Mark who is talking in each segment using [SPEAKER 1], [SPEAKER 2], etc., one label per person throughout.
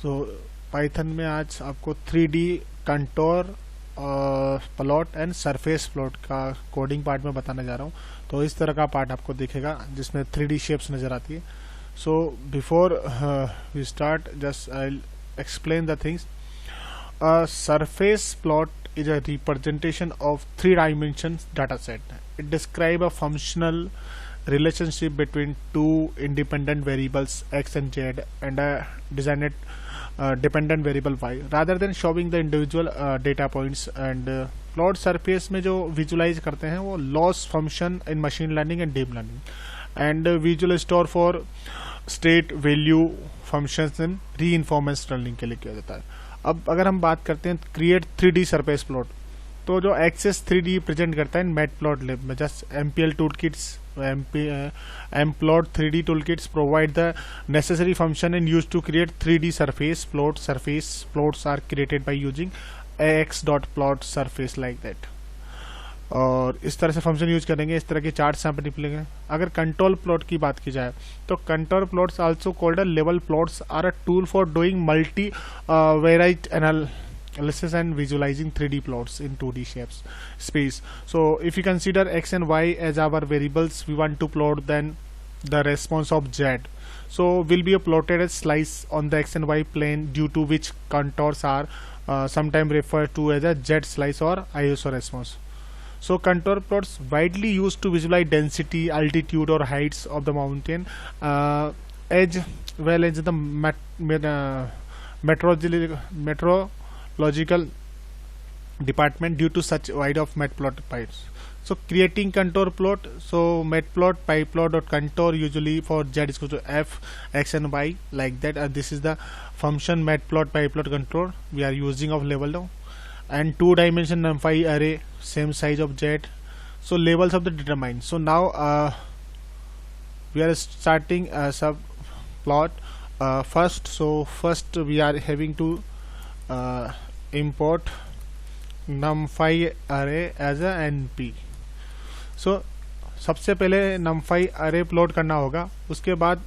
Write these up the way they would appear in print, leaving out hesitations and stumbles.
[SPEAKER 1] तो पाइथन में आज आपको 3D contour plot and surface plot का कोडिंग पार्ट में बताने जा रहा हूँ। तो इस तरह का पार्ट आपको दिखेगा जिसमें 3D शेप्स नज़र आती है। So before we start just I explain the things. A surface plot is a representation of 3 dimensions data set. It describes a functional relationship between two independent variables x and z and a designated dependent variable y rather than showing the individual data points. And plot surface में जो visualize करते हैं वो loss function in machine learning and deep learning, and visual store for state value functions in reinforcement learning के लिए किया जाता है। अब अगर हम बात करते हैं क्रिएट 3D सरफेस प्लॉट, तो जो एक्सेस 3D प्रेजेंट करता है मैटप्लॉटलिब में, just MPL toolkits Matplot 3D toolkits provide the necessary function and used to create 3D surface plot. Surface plots are created by using ax.plot.Surface like that. और इस तरह से function use करेंगे, इस तरह के चार्ट्स यहाँ पर निकलेंगे। अगर कंट्रोल प्लॉट की बात की जाए तो control plots also called a level plots are a tool for doing multivariate analysis and visualizing 3D plots in 2D shapes space. So if you consider x and y as our variables we want to plot, then the response of z so will be plotted as slice on the x and y plane, due to which contours are sometimes referred to as a z slice or ISO response. So contour plots widely used to visualize density, altitude or heights of the mountain as well as the meteorological department due to such wide of matplotlib pipes. So creating contour plot, so matplot pyplot.contour usually for z is equal to f x and y like that. This is the function matplot pyplot contour we are using of level now, and 2-dimension numpy array same size of z. So levels of the determined. So now we are starting a subplot first. So first we are having to import numpy array as a np. So सबसे पहले numpy array plot करना होगा, उसके बाद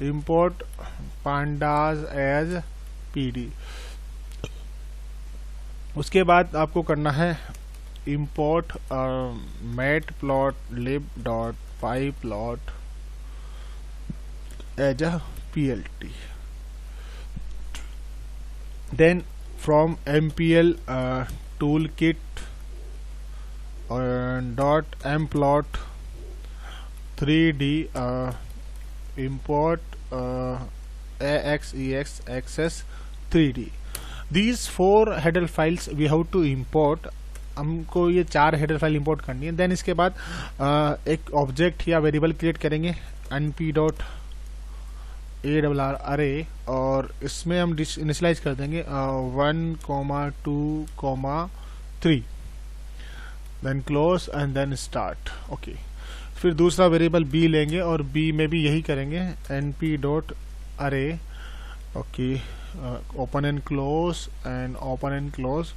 [SPEAKER 1] import pandas as pd, उसके बाद आपको करना है import matplotlib.pyplot as a plt. Then from MPL toolkit .mplot 3D import axex access 3D. These 4 header files we have to import. हमको ये 4 हेडर फाइल इंपोर्ट करनी है। देन इसके बाद एक ऑब्जेक्ट या वेरिएबल क्रिएट करेंगे np.arr array, और इसमें हम इनिशियलाइज कर देंगे 1, 2, 3, then close and then start. Okay, फिर दूसरा वेरिएबल b लेंगे और b में भी यही करेंगे np.array. Okay, open and close and open and close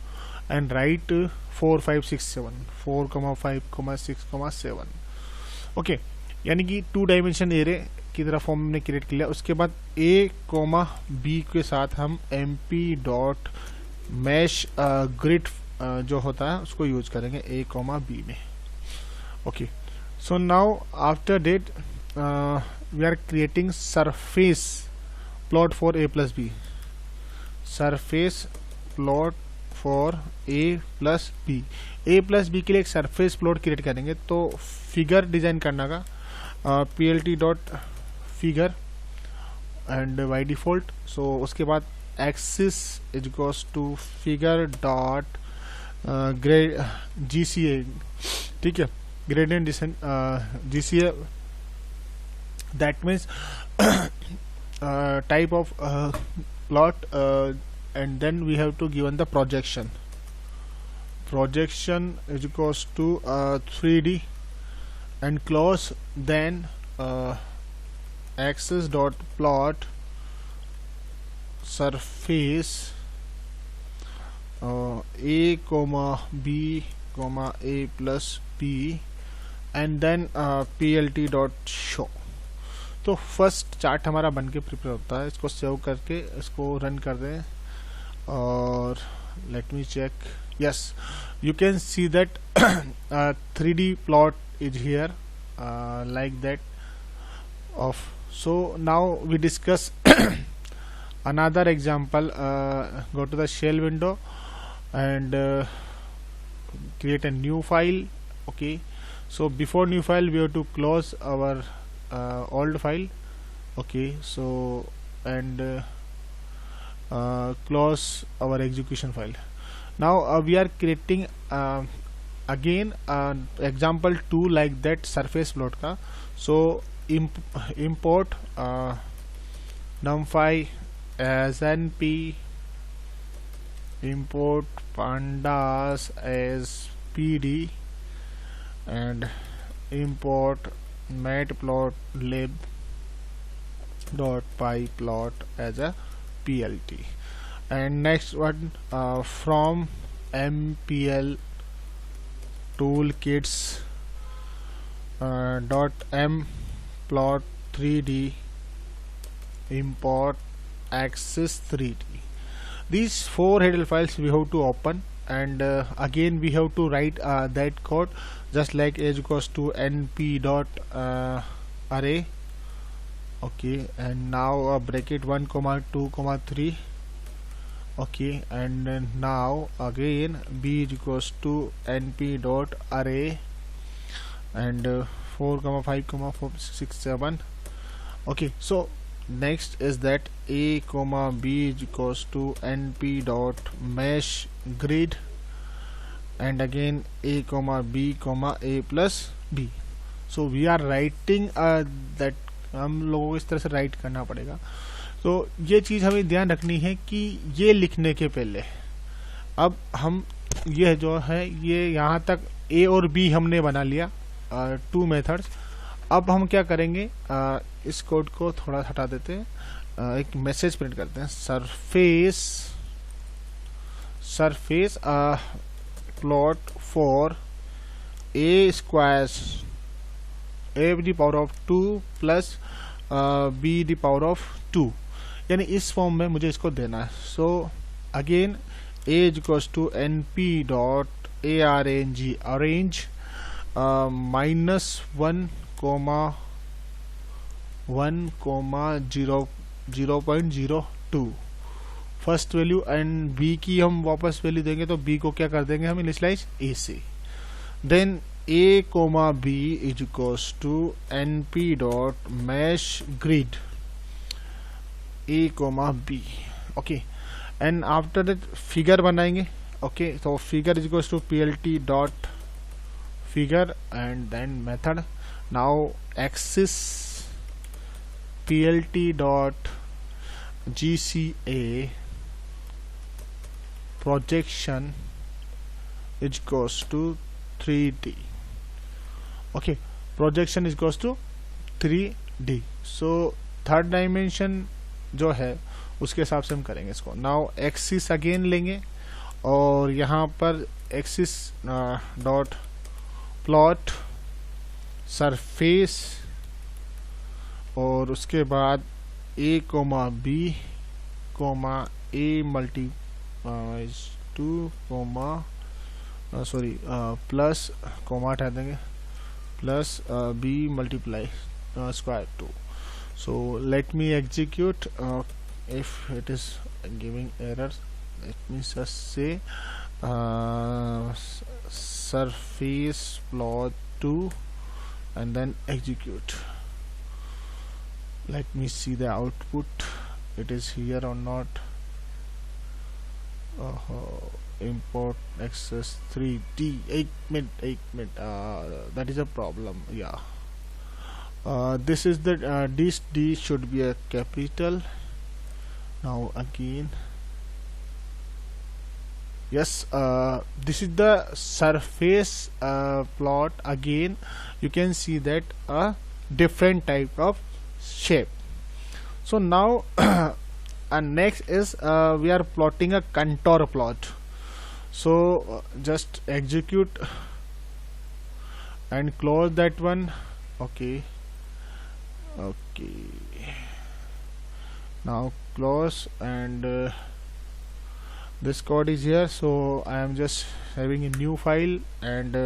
[SPEAKER 1] and write 4, 5, 6, 7 4, 5, 6, 7. Okay, यानी कि 2-डायमेंशन एरे की तरह फॉर्म में क्रिएट किया। उसके बाद a, b के साथ हम mp.mesh grid जो होता है उसको यूज करेंगे a, b में। Okay, so now after that we are creating surface plot for a plus b. Surface plot for a plus b. a plus b के लिए एक सरफेस प्लॉट क्रिएट करेंगे, तो फिगर डिजाइन करना का plt.figure and by default. So उसके बाद axis is equals to figure dot GCA, ठीक है, gradient descent GCA, that means type of plot, and then we have to given the projection is equals to 3D and close. Then axis dot plot surface a, b, a plus b, and then plt dot show. तो तो first chart हमारा बन के prepare होता है। इसको save करके इसको रन कर दें और let me check, yes, you can see that 3D plot is here like that of. So now we discuss another example. Go to the shell window and create a new file. Okay, so before new file we have to close our old file. Okay, so and close our execution file. Now we are creating again example 2 like that surface plot ka. So import numpy as np, import pandas as pd, and import matplotlib .pyplot as a plt. And next one, from mpl toolkits .m plot 3d, import axis 3d. These 4 header files we have to open, and again we have to write that code just like as equals to np dot array. Okay, and now bracket 1 comma 2 comma 3. Okay, and then now again b is equals to np dot array and 4 comma 5 comma 4 6 7. Okay, so next is that a comma b is equals to np dot mesh grid, and again a comma b comma a plus b. So we are writing that हम लोगों को इस तरह से right करना पड़ेगा। तो ये चीज़ हमें ध्यान रखनी है कि ये लिखने के पहले अब हम ये जो है ये यहाँ तक a और b हमने बना लिया 2 मेथड्स। अब हम क्या करेंगे, इस कोड को थोड़ा हटा देते हैं, एक मैसेज प्रिंट करते हैं, surface plot for a squares a to the power of 2 plus b to the power of 2, यानी इस फॉर्म में मुझे इसको देना है। So again a is equals to np dot arrange -1 comma 1 comma 0.02 first value, and b की हम वापस वैल्यू देंगे तो b को क्या कर देंगे हम इनिशियलाइज a से। Then a comma b is equals to np dot mesh grid a comma b. okay, and after that figure बनाएंगे। okay, so figure is equals to plt dot figure and then method. now axis plt dot gca projection is equals to 3d. okay, projection is equals to 3d. so third dimension जो है उसके हिसाब से हम करेंगे इसको। Now axis again लेंगे और यहाँ पर एक्सिस डॉट प्लॉट सरफेस और उसके बाद a comma b comma a multiply 2 comma sorry plus comma हटा देंगे plus b multiply square 2. so let me execute. if it is giving errors, let me just say surface plot 2 and then execute. let me see the output, it is here or not. Import access 3d 8 minute that is a problem. yeah, this is the this d should be a capital. now again, yes, this is the surface plot. again you can see that a different type of shape. so now and next is we are plotting a contour plot. so just execute and close that one. okay, okay, now close, and this code is here. So I am just having a new file and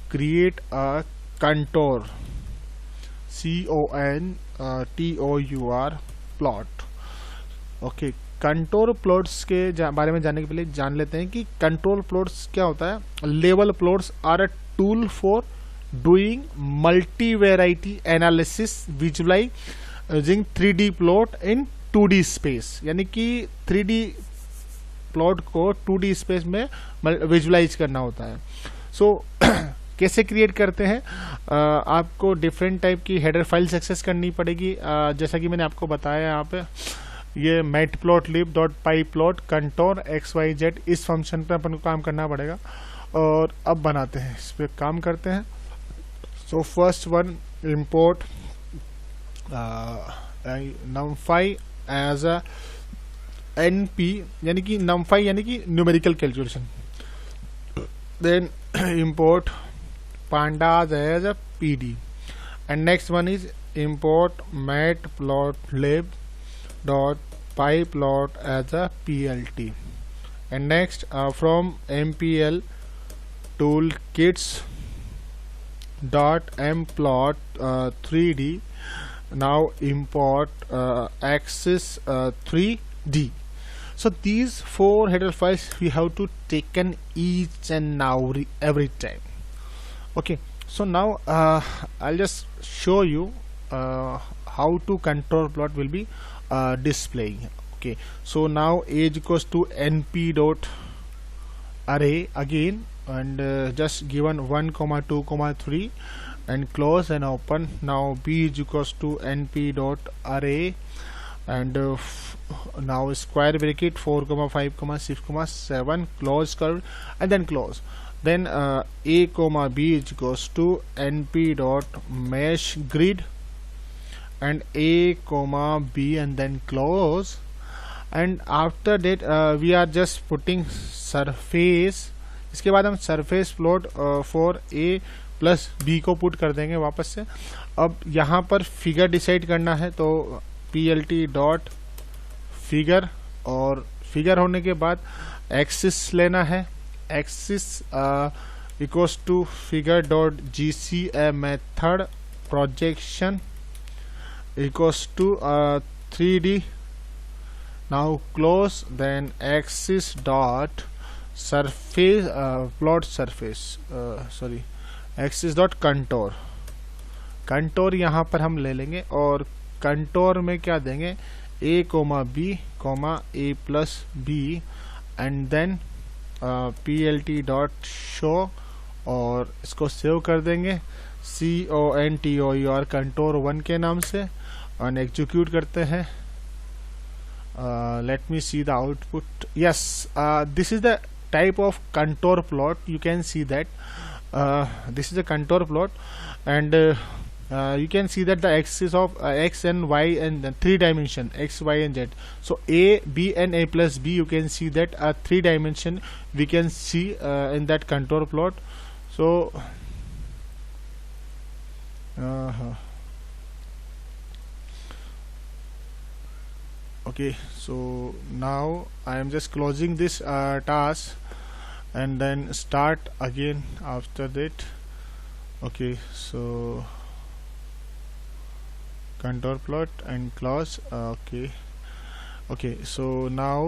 [SPEAKER 1] create a contour, CONTOUR plot. Okay, contour plots के बारे में जानने के पहले जान लेते हैं कि कंट्रोल प्लॉट्स क्या होता है. Level plots are a tool for doing multivariate analysis visualize using 3D plot in 2D space. यानी कि 3D प्लॉट को 2D स्पेस में विजुअलाइज करना होता है. सो कैसे क्रिएट करते हैं, आपको डिफरेंट टाइप की हेडर फाइल्स एक्सेस करनी पड़ेगी. जैसा कि मैंने आपको बताया यहाँ पे, ये matplotlib.pyplot contour xyz इस फंक्शन पे अपन को काम करना पड़ेगा. और अब बनाते हैं, इस पे काम करते हैं. So first one, import numpy as a np, यानी कि numpy यानी कि numerical calculation. Then import pandas as a pd, and next one is import matplotlib dot pyplot as a plt, and next from mpl toolkits dot mplot 3d, now import axis 3d. So these 4 header files we have to taken each and every time. Okay, so now I'll just show you how to control plot will be displaying. Okay, so now age equals to np dot array again, and just given 1, 2, 3, and close and open. Now b is equals to np dot array, and now square bracket 4, 5, 6, 7, close curve, and then close. Then a comma b is equals to np dot mesh grid, and a comma b, and then close. And after that we are just putting surface. इसके बाद हम surface plot for a plus b को put कर देंगे वापस से. अब यहाँ पर फिगर डिसाइड करना है, तो plt डॉट फिगर, और फिगर होने के बाद एक्सिस लेना है. Axis equals to figure dot gc a method projection equals to 3d. now close, then axis dot surface plot surface axis dot contour. Contour यहाँ पर हम ले लेंगे, और कंटोर में क्या देंगे, a comma b comma a plus b, and then plt dot show, और इसको सेव कर देंगे CONTOUR कंटोर 1 के नाम से, और एग्जीक्यूट करते हैं. Let me see the output. Yes, this is the type of contour plot. You can see that this is a contour plot, and you can see that the axis of x and y and 3 dimension x, y and z. So a, b and a plus b, you can see that 3 dimension we can see in that contour plot. So okay, so now I am just closing this task and then start again after that. Okay, so contour plot and close. Okay, so now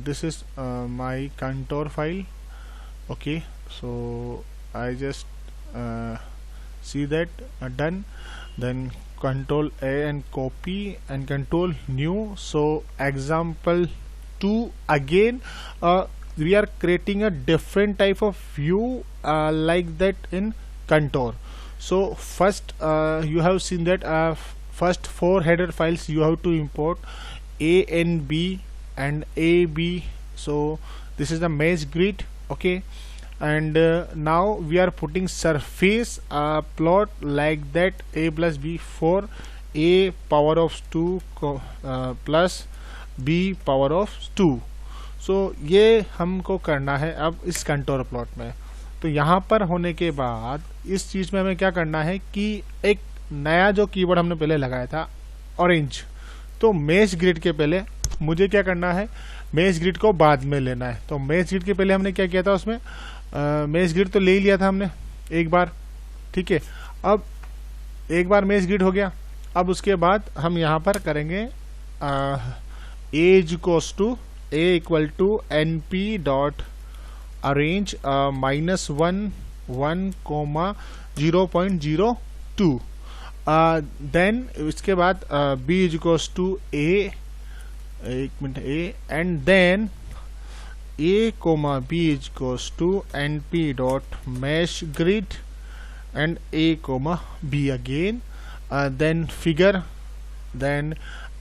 [SPEAKER 1] this is my contour file. Okay, so I just see that done. Then control A and copy and control new. So example 2 again, we are creating a different type of view like that in contour. So first you have seen that first 4 header files you have to import, A and B and AB. So this is the mesh grid. Okay, and now we are putting surface plot like that, a plus b for a power of 2 plus b power of 2. सो ये हमको करना है अब इस contour plot में. तो यहाँ पर होने के बाद इस चीज में हमें क्या करना है कि एक नया जो कीवर्ड हमने पहले लगाया था ऑरेंज, तो मेश ग्रिड के पहले मुझे क्या करना है, मेश ग्रिड को बाद में लेना है। तो मेश ग्रिड के पहले हमने क्या किया था, उसमें मेश ग्रिड तो ले ही लिया था हमने एक बार, ठीक है। अब एक बार मेश ग्रिड हो गया, अब उसके बाद हम यहाँ पर करेंगे as equals to a equal to N P dot arange -1 then इसके बाद b is equals to a, एक minute, a and then a comma b is equals to np dot mesh grid and a comma b again, then figure, then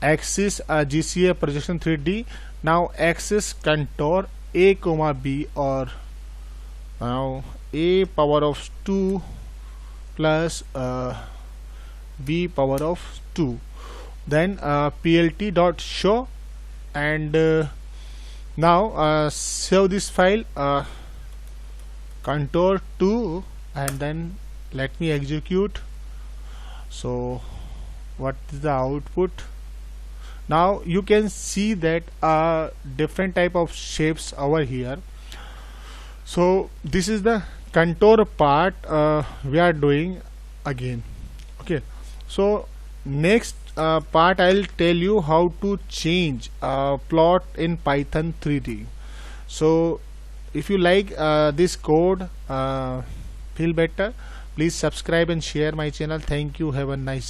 [SPEAKER 1] axis GCA projection 3D. Now axis contour a comma b, or now a power of 2 plus b power of 2, then plt dot show, and now save this file, contour 2, and then let me execute. So what is the output? Now you can see that different type of shapes over here. So this is the contour part we are doing again. Okay, so next part I'll tell you how to change plot in Python 3D. So if you like this code, feel better, please subscribe and share my channel. Thank you, have a nice day.